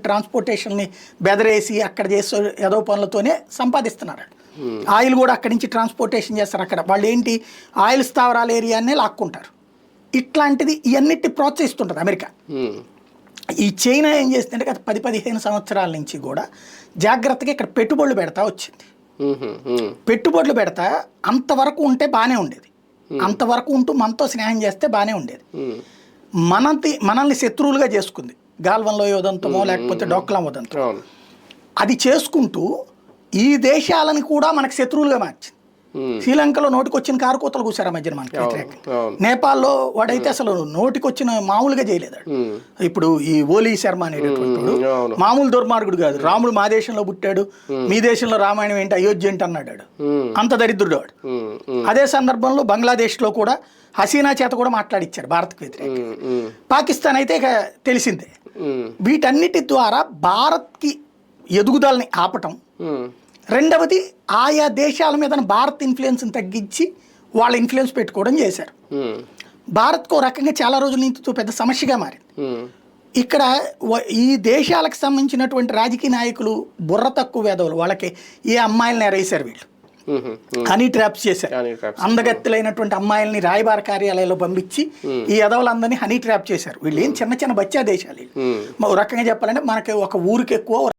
ట్రాన్స్పోర్టేషన్ని బెదరేసి అక్కడ చేసే ఏదో పనులతోనే సంపాదిస్తున్నారు. ఆయిల్ కూడా అక్కడి నుంచి ట్రాన్స్పోర్టేషన్ చేస్తారు. అక్కడ వాళ్ళు ఏంటి ఆయిల్ స్థావరాల ఏరియానే లాక్కుంటారు. ఇట్లాంటిది ఇవన్నిటి ప్రోత్సహిస్తుంటుంది అమెరికా. ఈ చైనా ఏం చేస్తుందంటే గత 10-15 సంవత్సరాల నుంచి కూడా జాగ్రత్తగా ఇక్కడ పెట్టుబడులు పెడతా వచ్చింది. పెట్టుబడులు పెడతా అంతవరకు ఉంటే బాగానే ఉండేది, అంతవరకు ఉంటూ మనతో స్నేహం చేస్తే బాగానే ఉండేది. మనల్ని శత్రువులుగా చేసుకుంది. గాల్వన్లో ఉదంతమో లేకపోతే డోక్లాం ఉదంతమో అది చేసుకుంటూ ఈ దేశాలను కూడా మనకు శత్రువులుగా మార్చింది. శ్రీలంకలో నోటికొచ్చిన కారుకోతలు కూసారు ఆ మధ్యన మనకి వ్యతిరేకంగా. నేపాల్లో వాడైతే అసలు నోటికొచ్చిన మామూలుగా చేయలేదు. ఇప్పుడు ఈ ఓలీ శర్మ అనేటటువంటి మామూలు దుర్మార్గుడు కాదు. రాముడు మా దేశంలో పుట్టాడు, మీ దేశంలో రామాయణం ఏంటి, అయోధ్య ఏంటి అన్నాడు. అంత దరిద్రుడు వాడు. అదే సందర్భంలో బంగ్లాదేశ్లో కూడా హసీనా చేత కూడా మాట్లాడిచ్చారు భారత్కు వ్యతిరేకంగా. పాకిస్తాన్ అయితే ఇక తెలిసిందే. వీటన్నిటి ద్వారా భారత్కి ఎదుగుదలని ఆపటం, రెండవది ఆయా దేశాల మీద భారత్ ఇన్ఫ్లుయెన్స్ని తగ్గించి వాళ్ళ ఇన్ఫ్లుయెన్స్ పెట్టుకోవడం చేశారు. భారత్కు రకంగా చాలా రోజుల నుంచి పెద్ద సమస్యగా మారింది. ఇక్కడ ఈ దేశాలకు సంబంధించినటువంటి రాజకీయ నాయకులు బుర్ర తక్కువ వేదవులు. వాళ్ళకి ఏ అమ్మాయిలను ఎరేసారు వీళ్ళు, హనీ ట్రాప్స్ చేశారు. అందగత్తెలైనటువంటి అమ్మాయిల్ని రాయబార కార్యాలయాల్లో పంపించి ఈ ఎదవులందరినీ హనీ ట్రాప్ చేశారు. వీళ్ళు ఏం చిన్న చిన్న బచ్చా దేశాలు. రకంగా చెప్పాలంటే మనకి ఒక ఊరికి ఎక్కువ